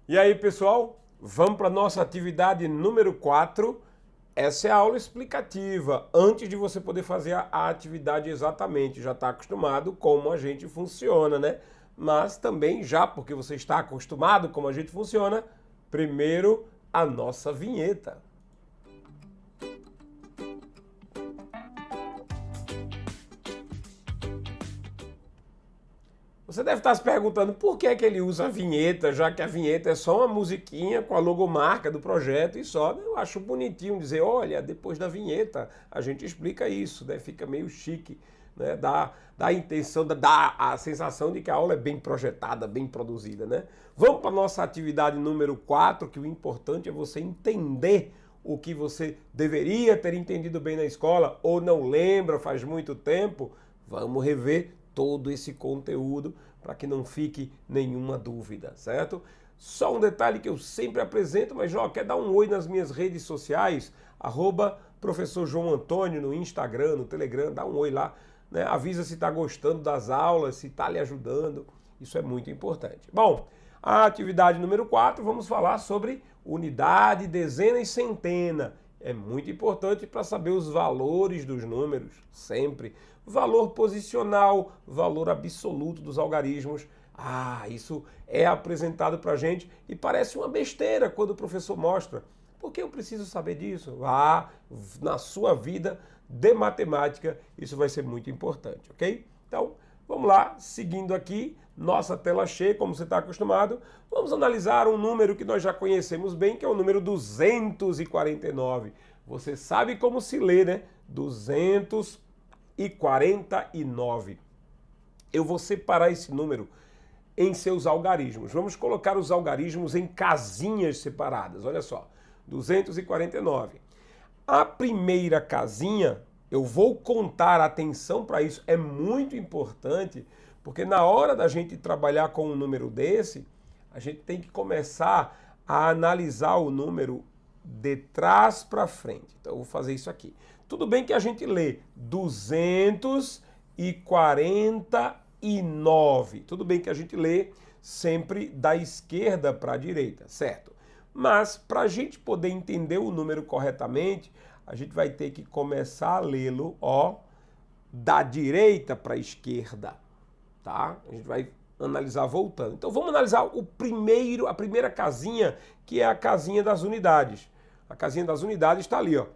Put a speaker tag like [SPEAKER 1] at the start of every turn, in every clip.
[SPEAKER 1] E aí, pessoal, vamos para a nossa atividade número 4. Essa é a aula explicativa, antes de você poder fazer a atividade exatamente. Já está acostumado como a gente funciona, né? Mas também já porque você está acostumado como a gente funciona, primeiro a nossa vinheta. Você deve estar se perguntando por que é que ele usa a vinheta, já que a vinheta é só uma musiquinha com a logomarca do projeto e só. Eu acho bonitinho dizer, olha, depois da vinheta a gente explica isso, né? Fica meio chique, né? Dá a intenção, dá a sensação de que a aula é bem projetada, bem produzida, né? Vamos para a nossa atividade número 4, que o importante é você entender o que você deveria ter entendido bem na escola ou não lembra faz muito tempo. Vamos rever todo esse conteúdo para que não fique nenhuma dúvida, certo? Só um detalhe que eu sempre apresento, mas ó, quer dar um oi nas minhas redes sociais? Professor João Antônio no Instagram, no Telegram, dá um oi lá, né? Avisa se está gostando das aulas, se está lhe ajudando, isso é muito importante. Bom, a atividade número 4, vamos falar sobre unidade, dezena e centena. É muito importante para saber os valores dos números, sempre. Valor posicional, valor absoluto dos algarismos. Isso é apresentado para a gente e parece uma besteira quando o professor mostra. Por que eu preciso saber disso? Na sua vida de matemática, isso vai ser muito importante, ok? Então, vamos lá, seguindo aqui, nossa tela cheia, como você está acostumado, vamos analisar um número que nós já conhecemos bem, que é o número 249. Você sabe como se lê, né? 249. Eu vou separar esse número em seus algarismos. Vamos colocar os algarismos em casinhas separadas. Olha só, 249. A primeira casinha, eu vou contar, atenção para isso, é muito importante, porque na hora da gente trabalhar com um número desse, a gente tem que começar a analisar o número de trás para frente. Então eu vou fazer isso aqui. Tudo bem que a gente lê 249. Tudo bem que a gente lê sempre da esquerda para a direita, certo? Mas para a gente poder entender o número corretamente, a gente vai ter que começar a lê-lo, da direita para a esquerda, tá? A gente vai analisar voltando. Então vamos analisar a primeira casinha, que é a casinha das unidades. A casinha das unidades está ali, ó.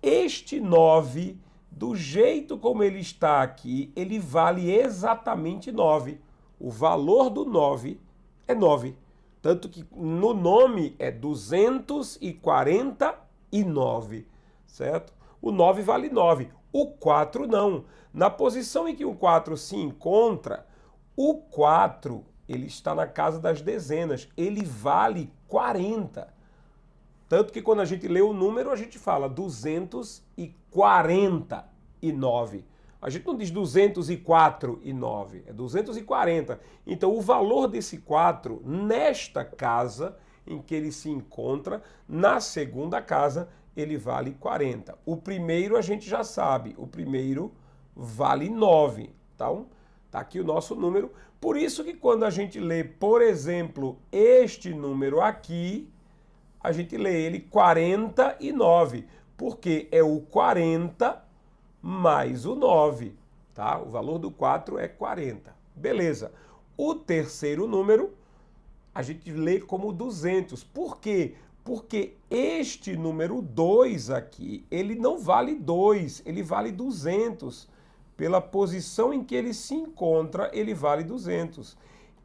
[SPEAKER 1] Este 9, do jeito como ele está aqui, ele vale exatamente 9. O valor do 9 é 9. Tanto que no nome é 249, certo? O 9 vale 9. O 4 não. Na posição em que o 4 se encontra, o 4 ele está na casa das dezenas. Ele vale 40. Tanto que quando a gente lê o número, a gente fala 249. A gente não diz 204,9, é 240. Então, o valor desse 4, nesta casa em que ele se encontra, na segunda casa, ele vale 40. O primeiro a gente já sabe, o primeiro vale 9. Então, tá aqui o nosso número. Por isso que quando a gente lê, por exemplo, este número aqui, a gente lê ele 49, porque é o 40 mais o 9, tá? O valor do 4 é 40. Beleza. O terceiro número, a gente lê como 200. Por quê? Porque este número 2 aqui, ele não vale 2, ele vale 200. Pela posição em que ele se encontra, ele vale 200.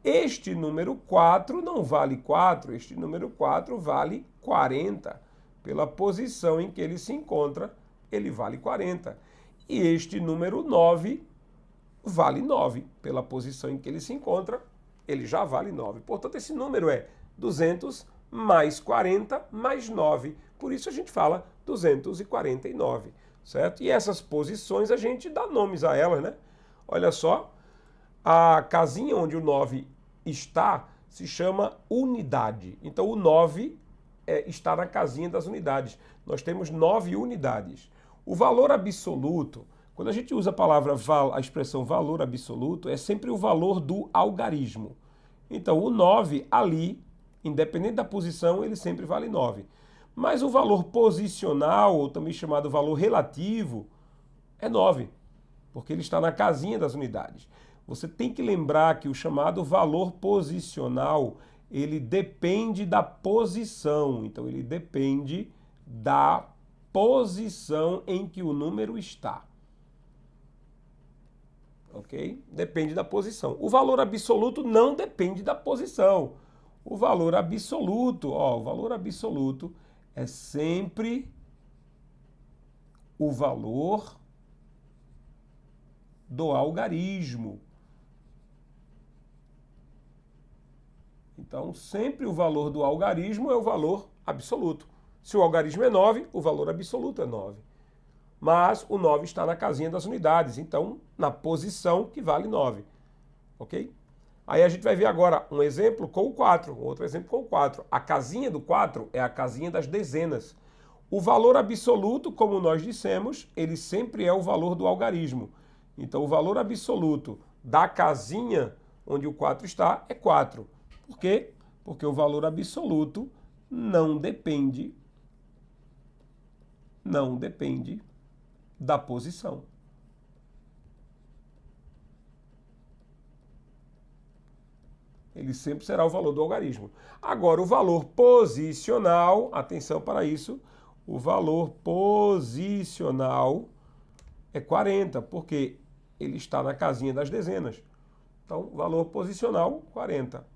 [SPEAKER 1] Este número 4 não vale 4, este número 4 vale 40. Pela posição em que ele se encontra, ele vale 40. E este número 9 vale 9. Pela posição em que ele se encontra, ele já vale 9. Portanto, esse número é 200 mais 40 mais 9. Por isso a gente fala 249, certo? E essas posições a gente dá nomes a elas, né? Olha só, a casinha onde o 9 está se chama unidade. Então o 9 está na casinha das unidades. Nós temos 9 unidades. O valor absoluto, quando a gente usa a expressão valor absoluto, é sempre o valor do algarismo. Então o 9 ali Independente da posição, ele sempre vale 9. Mas o valor posicional, ou também chamado valor relativo, é 9, porque ele está na casinha das unidades. Você tem que lembrar que o chamado valor posicional, ele depende da posição. Então, ele depende da posição em que o número está. Ok? Depende da posição. O valor absoluto não depende da posição. O valor absoluto, o valor absoluto é sempre o valor do algarismo. Então, sempre o valor do algarismo é o valor absoluto. Se o algarismo é 9, o valor absoluto é 9. Mas o 9 está na casinha das unidades, então na posição que vale 9. Ok? Aí a gente vai ver agora um exemplo com o 4, outro exemplo com o 4. A casinha do 4 é a casinha das dezenas. O valor absoluto, como nós dissemos, ele sempre é o valor do algarismo. Então o valor absoluto da casinha onde o 4 está é 4. Por quê? Porque o valor absoluto não depende da posição. Ele sempre será o valor do algarismo. Agora, o valor posicional, atenção para isso, o valor posicional é 40, porque ele está na casinha das dezenas. Então, valor posicional, 40.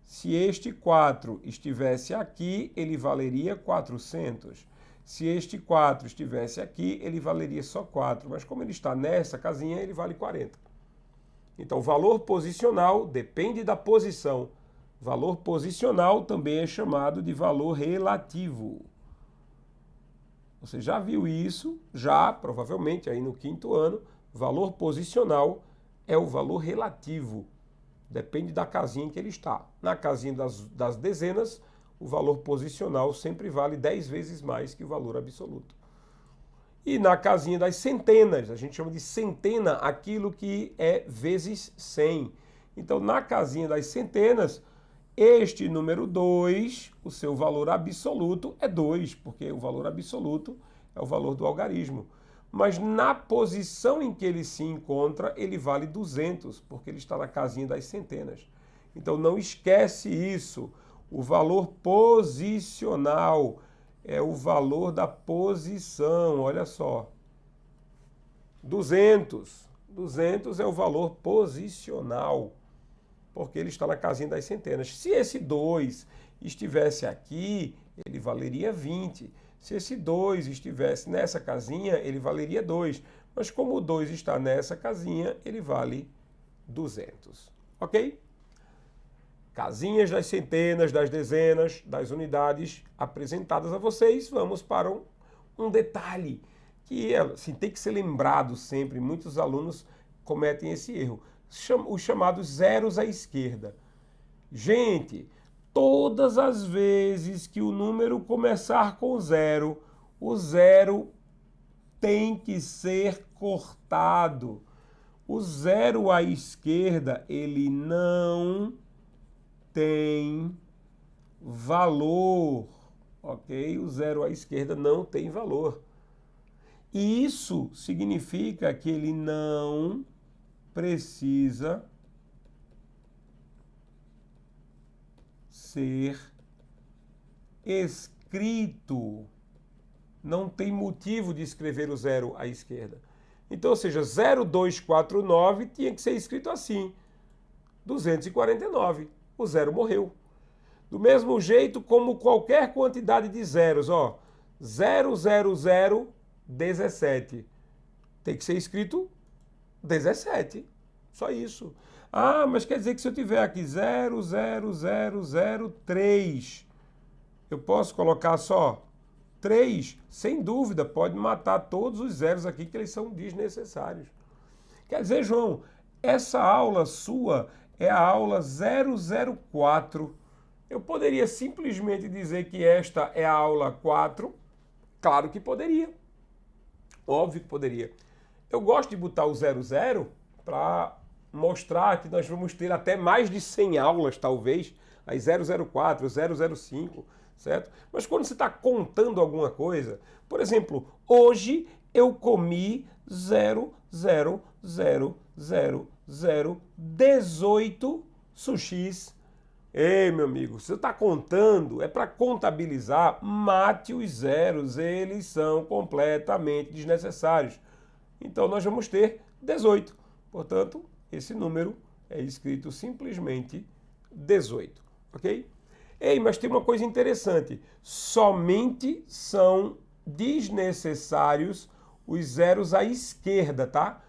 [SPEAKER 1] Se este 4 estivesse aqui, ele valeria 400. Se este 4 estivesse aqui, ele valeria só 4. Mas como ele está nessa casinha, ele vale 40. Então, o valor posicional depende da posição. Valor posicional também é chamado de valor relativo. Você já viu isso? Já, provavelmente, aí no quinto ano. Valor posicional é o valor relativo. Depende da casinha em que ele está. Na casinha das dezenas, o valor posicional sempre vale 10 vezes mais que o valor absoluto. E na casinha das centenas, a gente chama de centena aquilo que é vezes 100. Então, na casinha das centenas, este número 2, o seu valor absoluto é 2, porque o valor absoluto é o valor do algarismo. Mas na posição em que ele se encontra, ele vale 200, porque ele está na casinha das centenas. Então, não esquece isso. O valor posicional é o valor da posição, olha só. 200. 200 é o valor posicional, porque ele está na casinha das centenas. Se esse 2 estivesse aqui, ele valeria 20. Se esse 2 estivesse nessa casinha, ele valeria 2. Mas como o 2 está nessa casinha, ele vale 200. Ok? Casinhas das centenas, das dezenas, das unidades apresentadas a vocês. Vamos para um detalhe que assim, tem que ser lembrado sempre. Muitos alunos cometem esse erro. Os chamados zeros à esquerda. Gente, todas as vezes que o número começar com zero, o zero tem que ser cortado. O zero à esquerda, ele não tem valor, ok? O zero à esquerda não tem valor. E isso significa que ele não precisa ser escrito. Não tem motivo de escrever o zero à esquerda. Então, ou seja, 0249 tinha que ser escrito assim, 249. O zero morreu. Do mesmo jeito como qualquer quantidade de zeros, 00017. Tem que ser escrito 17. Só isso. Ah, mas quer dizer que se eu tiver aqui 00003, eu posso colocar só 3? Sem dúvida, pode matar todos os zeros aqui, que eles são desnecessários. Quer dizer, João, essa aula sua é a aula 004. Eu poderia simplesmente dizer que esta é a aula 4? Claro que poderia. Óbvio que poderia. Eu gosto de botar o 00 para mostrar que nós vamos ter até mais de 100 aulas, talvez, aí 004, 005, certo? Mas quando você está contando alguma coisa, por exemplo, hoje eu comi 0,00018 sushis. Ei, meu amigo, se você está contando, é para contabilizar, mate os zeros, eles são completamente desnecessários. Então nós vamos ter 18. Portanto, esse número é escrito simplesmente 18, ok? Ei, mas tem uma coisa interessante, somente são desnecessários os zeros à esquerda, tá?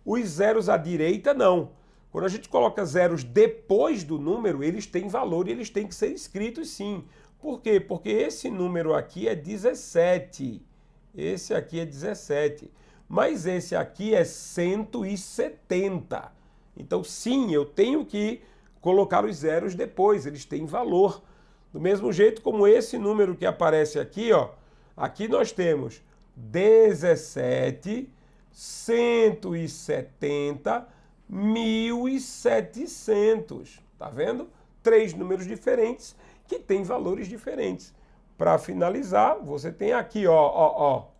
[SPEAKER 1] Os zeros à direita, não. Quando a gente coloca zeros depois do número, eles têm valor e eles têm que ser escritos sim. Por quê? Porque esse número aqui é 17. Esse aqui é 17. Mas esse aqui é 170. Então, sim, eu tenho que colocar os zeros depois, eles têm valor. Do mesmo jeito como esse número que aparece aqui, ó, aqui nós temos 17, 170, 1.700. Tá vendo? 3 números diferentes que têm valores diferentes. Para finalizar, você tem aqui,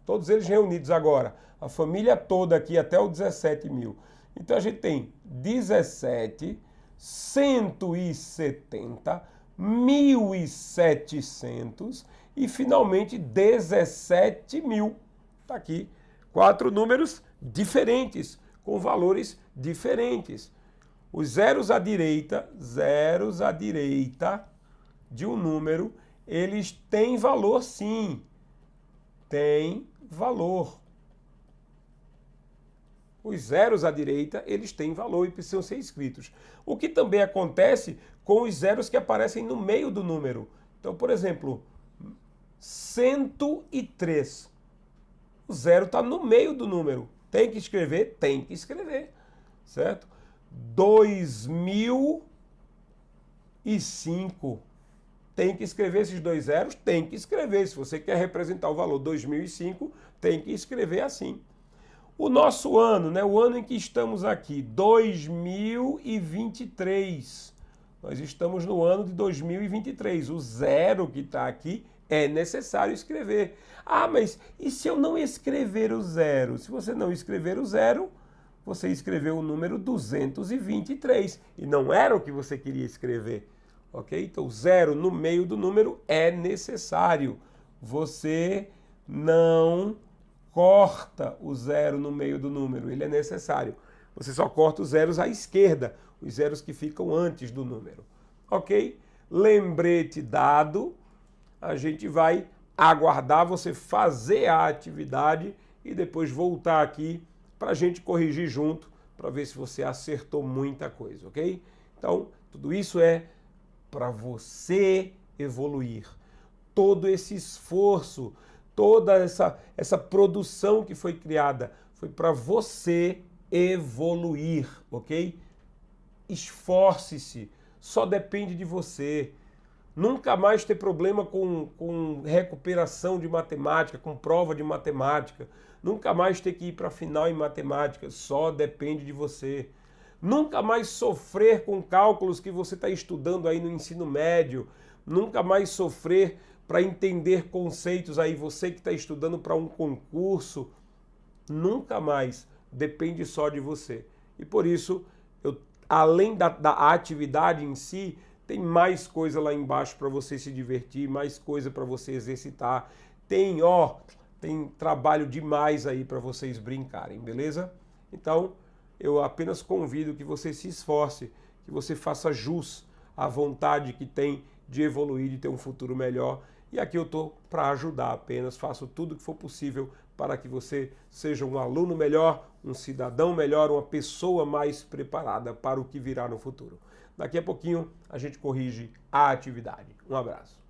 [SPEAKER 1] todos eles reunidos agora. A família toda aqui até o 17 mil. Então a gente tem 17, 170, 1.700 e finalmente 17 mil. Está aqui. 4 números diferentes, com valores diferentes. Os zeros à direita de um número, eles têm valor sim. Tem valor. Os zeros à direita, eles têm valor e precisam ser escritos. O que também acontece com os zeros que aparecem no meio do número. Então, por exemplo, 103. O zero está no meio do número. Tem que escrever? Tem que escrever. Certo? 2005. Tem que escrever esses 2 zeros? Tem que escrever. Se você quer representar o valor 2005, tem que escrever assim. O nosso ano, né? O ano em que estamos aqui, 2023. Nós estamos no ano de 2023. O zero que está aqui é necessário escrever. Ah, mas e se eu não escrever o zero? Se você não escrever o zero, você escreveu o número 223. E não era o que você queria escrever. Ok? Então, o zero no meio do número é necessário. Você não corta o zero no meio do número, ele é necessário. Você só corta os zeros à esquerda, os zeros que ficam antes do número. Ok? Lembrete dado, a gente vai aguardar você fazer a atividade e depois voltar aqui para a gente corrigir junto, para ver se você acertou muita coisa, ok? Então, tudo isso é para você evoluir. Todo esse esforço, toda essa produção que foi criada foi para você evoluir, ok? Esforce-se, só depende de você. Nunca mais ter problema com recuperação de matemática, com prova de matemática. Nunca mais ter que ir para a final em matemática, só depende de você. Nunca mais sofrer com cálculos que você está estudando aí no ensino médio. Nunca mais sofrer para entender conceitos aí, você que está estudando para um concurso, nunca mais, depende só de você. E por isso, além da atividade em si, tem mais coisa lá embaixo para você se divertir, mais coisa para você exercitar. Tem trabalho demais aí para vocês brincarem, beleza? Então, eu apenas convido que você se esforce, que você faça jus à vontade que tem de evoluir, de ter um futuro melhor. E aqui eu estou para ajudar apenas, faço tudo o que for possível para que você seja um aluno melhor, um cidadão melhor, uma pessoa mais preparada para o que virá no futuro. Daqui a pouquinho a gente corrige a atividade. Um abraço.